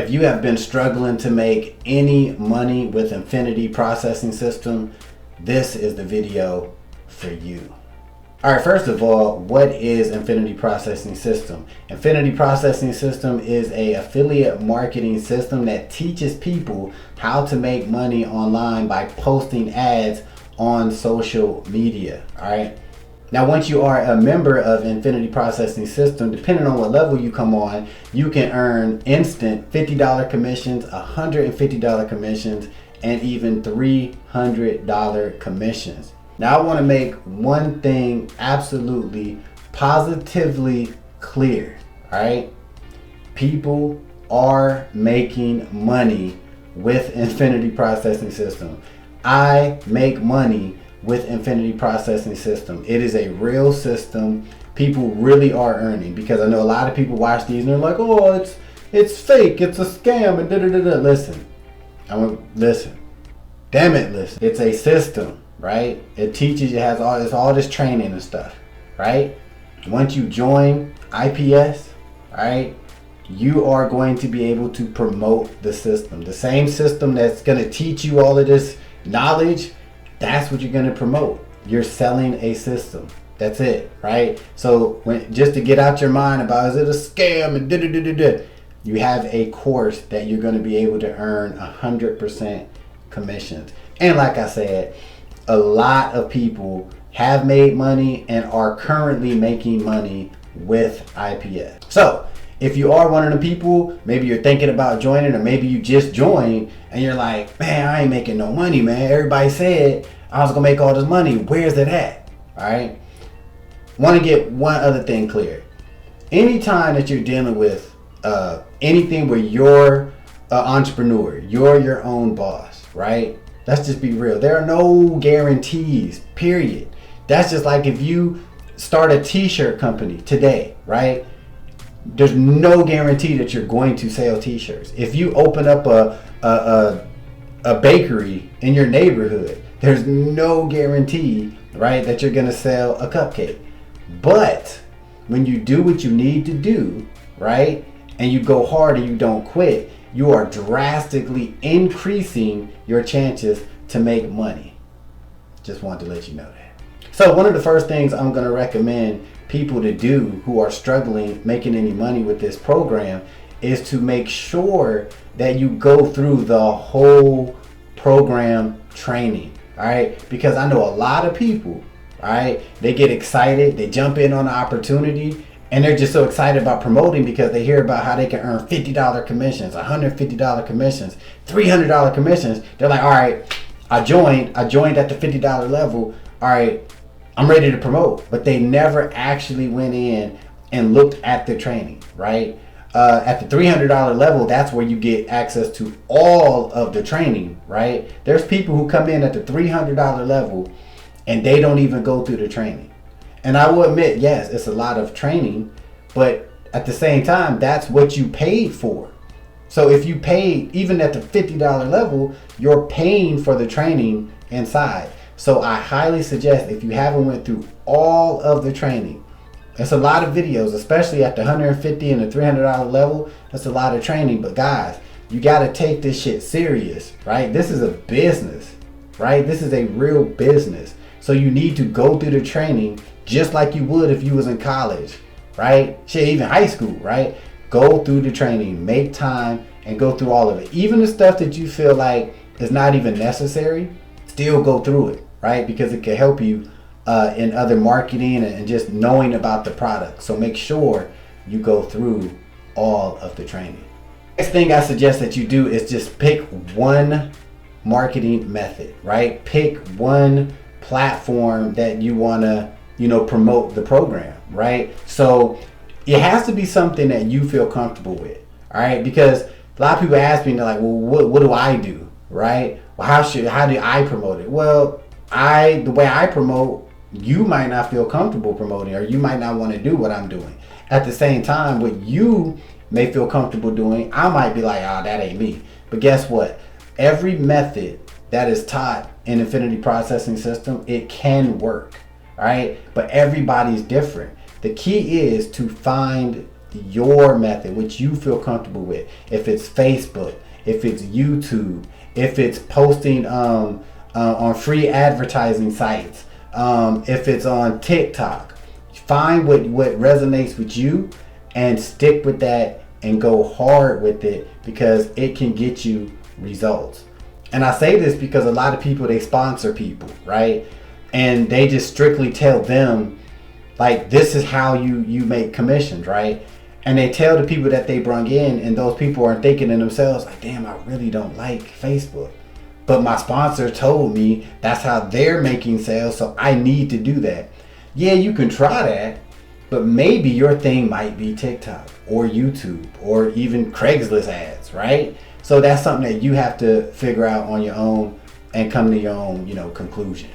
if you have been struggling to make any money with Infinity Processing System, this is the video for you. All right, first of all, what is Infinity Processing System? Infinity Processing System is an affiliate marketing system that teaches people how to make money online by posting ads on social media. All right. Now, once you are a member of Infinity Processing System, depending on what level you come on, you can earn instant $50 commissions, $150 commissions, and even $300 commissions. Now, I want to make one thing absolutely positively clear. All right. People are making money with Infinity Processing System. I make money with Infinity Processing System. It is a real system. People really are earning, because I know a lot of people watch these and they're like, oh, it's fake, it's a scam, and da-da-da-da. Listen, damn it, listen. It's a system, right? It teaches you, it's all this training and stuff, right? Once you join IPS, right, you are going to be able to promote the system. The same system that's going to teach you all of this knowledge, that's what you're going to promote. You're selling a system. That's it, right? So just to get out your mind about, is it a scam and da-da-da-da-da, you have a course that you're going to be able to earn 100% commissions. And like I said, a lot of people have made money and are currently making money with IPS. So if you are one of the people, maybe you're thinking about joining, or maybe you just joined and you're like, man, I ain't making no money, man. Everybody said I was gonna make all this money. Where's it at? All right. Want to get one other thing clear. Anytime that you're dealing with anything where you're an entrepreneur, you're your own boss, right? Let's just be real. There are no guarantees, period. That's just like if you start a t-shirt company today, right? There's no guarantee that you're going to sell t-shirts. If you open up a bakery in your neighborhood, there's no guarantee, right, that you're going to sell a cupcake. But when you do what you need to do, right, and you go hard and you don't quit, you are drastically increasing your chances to make money. Just wanted to let you know that. So one of the first things I'm going to recommend people to do who are struggling making any money with this program is to make sure that you go through the whole program training. All right, because I know a lot of people, all right, they get excited, they jump in on the opportunity, and they're just so excited about promoting because they hear about how they can earn $50 commissions, $150 commissions, $300 commissions. They're like, all right, I joined at the $50 level. All right, I'm ready to promote. But they never actually went in and looked at the training, right? At the $300 level, that's where you get access to all of the training, right? There's people who come in at the $300 level and they don't even go through the training. And I will admit, yes, it's a lot of training, but at the same time, that's what you paid for. So if you paid, even at the $50 level, you're paying for the training inside. So I highly suggest, if you haven't went through all of the training, it's a lot of videos, especially at the $150 and the $300 level. That's a lot of training. But guys, you got to take this shit serious, right? This is a business, right? This is a real business. So you need to go through the training just like you would if you was in college, right? Shit, even high school, right? Go through the training, make time, and go through all of it. Even the stuff that you feel like is not even necessary, still go through it, right? Because it can help you in other marketing and just knowing about the product. So make sure you go through all of the training. Next thing I suggest that you do is just pick one marketing method, right? Pick one platform that you want to, promote the program, right? So it has to be something that you feel comfortable with, all right? Because a lot of people ask me, they're like, well, what do I do, right? Well, how do I promote it? Well, the way I promote, you might not feel comfortable promoting, or you might not want to do what I'm doing. At the same time, what you may feel comfortable doing, I might be like, that ain't me. But guess what? Every method that is taught in Infinity Processing System, it can work, all right? But everybody's different. The key is to find your method, which you feel comfortable with. If it's Facebook, if it's YouTube, if it's posting on free advertising sites, if it's on TikTok, find what resonates with you and stick with that and go hard with it, because it can get you results. And I say this because a lot of people, they sponsor people, right? And they just strictly tell them, like, this is how you make commissions, right? And they tell the people that they brung in, and those people are thinking to themselves, like, damn, I really don't like Facebook, but my sponsor told me that's how they're making sales, so I need to do that. Yeah, you can try that, but maybe your thing might be TikTok or YouTube or even Craigslist ads, right? So that's something that you have to figure out on your own and come to your own, conclusion.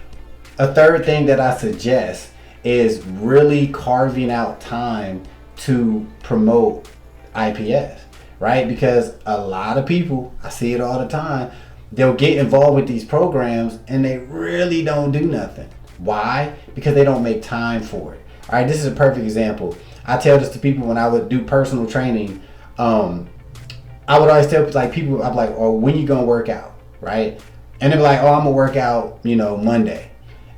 A third thing that I suggest is really carving out time to promote IPS, right? Because a lot of people, I see it all the time, they'll get involved with these programs and they really don't do nothing. Why? Because they don't make time for it. All right, this is a perfect example. I tell this to people when I would do personal training. I would always tell people, I'm like, oh, when you gonna work out, right? And they're like, oh, I'm gonna work out, Monday.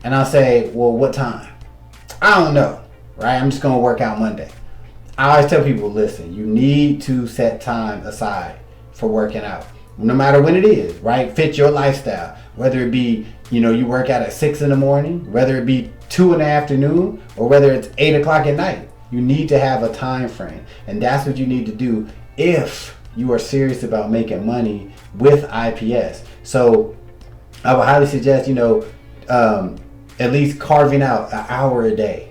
And I'll say, well, what time? I don't know, right? I'm just gonna work out Monday. I always tell people, listen, you need to set time aside for working out, no matter when it is, right? Fit your lifestyle, whether it be, you work out at 6 in the morning, whether it be 2 in the afternoon, or whether it's 8 o'clock at night. You need to have a time frame, and that's what you need to do if you are serious about making money with IPS. So I would highly suggest, at least carving out an hour a day.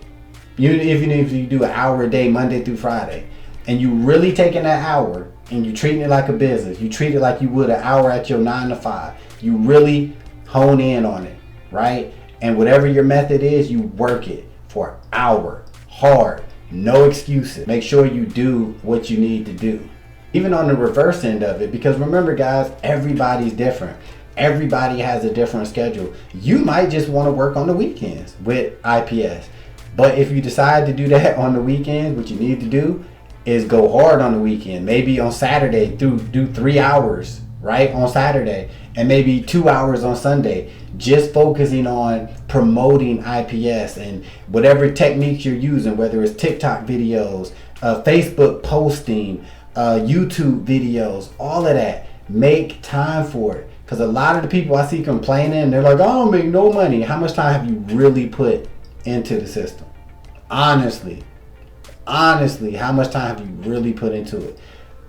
Even if you do an hour a day, Monday through Friday, and you really taking that hour and you treating it like a business, you treat it like you would an hour at your 9 to 5. You really hone in on it, right? And whatever your method is, you work it for an hour, hard, no excuses. Make sure you do what you need to do. Even on the reverse end of it, because remember guys, everybody's different. Everybody has a different schedule. You might just want to work on the weekends with IPS. But if you decide to do that on the weekends, what you need to do is go hard on the weekend. Maybe on Saturday, do 3 hours, right, on Saturday, and maybe 2 hours on Sunday, just focusing on promoting IPS and whatever techniques you're using, whether it's TikTok videos, Facebook posting, YouTube videos, all of that. Make time for it. Because a lot of the people I see complaining, they're like, I don't make no money. How much time have you really put into the system? Honestly, how much time have you really put into it?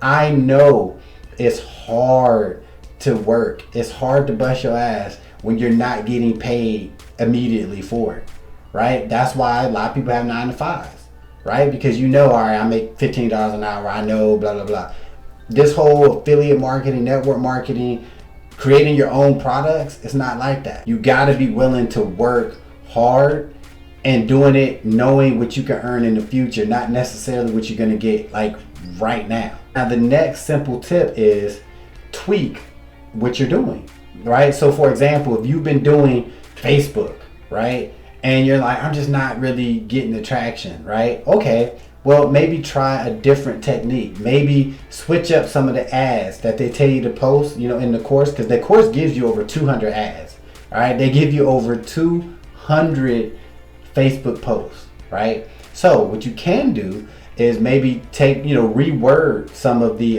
I know it's hard to work. It's hard to bust your ass when you're not getting paid immediately for it, right? That's why a lot of people have 9 to 5s, right? Because all right, I make $15 an hour. I know, blah, blah, blah. This whole affiliate marketing, network marketing, creating your own products, it's not like that. You got to be willing to work hard and doing it knowing what you can earn in the future, not necessarily what you're going to get like right now. Now, the next simple tip is tweak what you're doing, right? So for example, if you've been doing Facebook, right, and you're like, I'm just not really getting the traction, right? Okay, well, maybe try a different technique. Maybe switch up some of the ads that they tell you to post, in the course, because the course gives you over 200 ads, all right? They give you over 200 Facebook posts, right? So what you can do is maybe take, reword some of the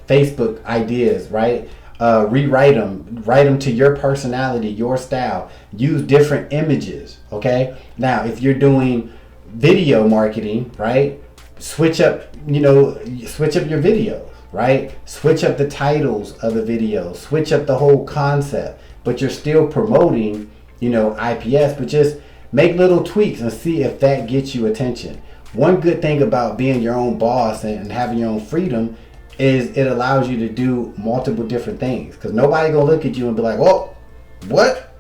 Facebook ideas, right? Rewrite them, write them to your personality, your style. Use different images, okay? Now, if you're doing video marketing, right? Switch up your videos, right? Switch up the titles of the videos, switch up the whole concept, but you're still promoting, IPS, but just make little tweaks and see if that gets you attention. One good thing about being your own boss and having your own freedom is it allows you to do multiple different things, because nobody gonna look at you and be like, well, what?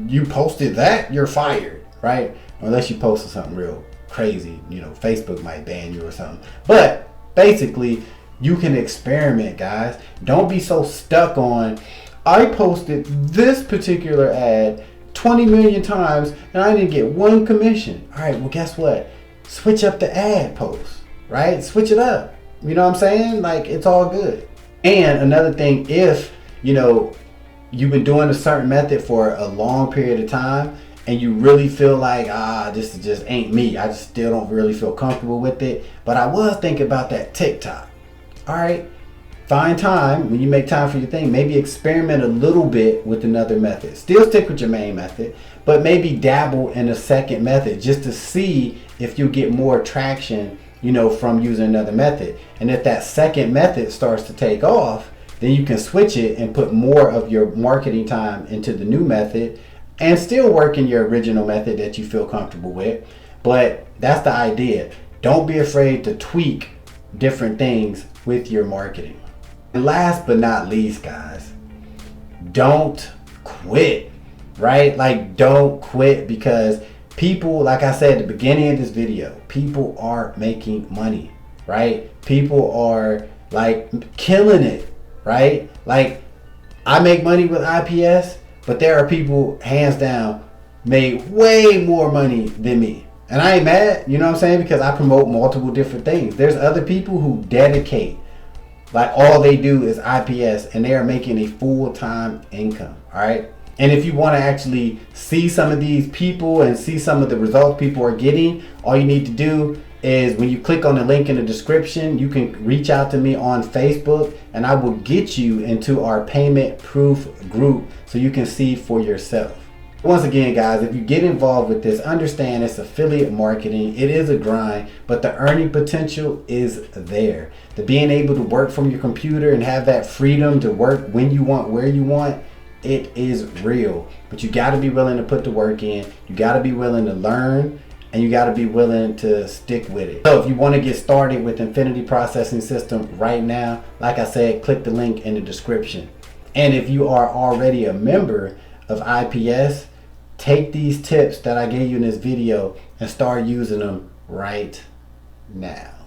You posted that? You're fired, right? Unless you posted something real crazy, Facebook might ban you or something. But basically, you can experiment, guys. Don't be so stuck on, I posted this particular ad 20 million times and I didn't get one commission. All right, well, guess what? Switch up the ad post, right? Switch it up. You know what I'm saying? Like, it's all good. And another thing, if, you know, you've been doing a certain method for a long period of time and you really feel like, this just ain't me. I just still don't really feel comfortable with it. But I was thinking about that TikTok. All right. Find time, when you make time for your thing, maybe experiment a little bit with another method. Still stick with your main method, but maybe dabble in a second method just to see if you get more traction, you know, from using another method. And if that second method starts to take off, then you can switch it and put more of your marketing time into the new method and still work in your original method that you feel comfortable with. But that's the idea. Don't be afraid to tweak different things with your marketing. And last but not least, guys, don't quit, right? Like, don't quit, because people, like I said at the beginning of this video, people are making money, right? People are like killing it, right? Like, I make money with IPS, but there are people, hands down, made way more money than me. And I ain't mad, you know what I'm saying? Because I promote multiple different things. There's other people who dedicate, like, all they do is IPS, and they are making a full-time income, all right? And if you want to actually see some of these people and see some of the results people are getting, all you need to do is, when you click on the link in the description, you can reach out to me on Facebook, and I will get you into our payment proof group so you can see for yourself. Once again, guys, if you get involved with this, understand it's affiliate marketing. It is a grind, but the earning potential is there. The being able to work from your computer and have that freedom to work when you want, where you want, it is real. But you got to be willing to put the work in. You got to be willing to learn, and you got to be willing to stick with it. So if you want to get started with Infinity Processing System right now, like I said, click the link in the description. And if you are already a member of IPS, take these tips that I gave you in this video and start using them right now.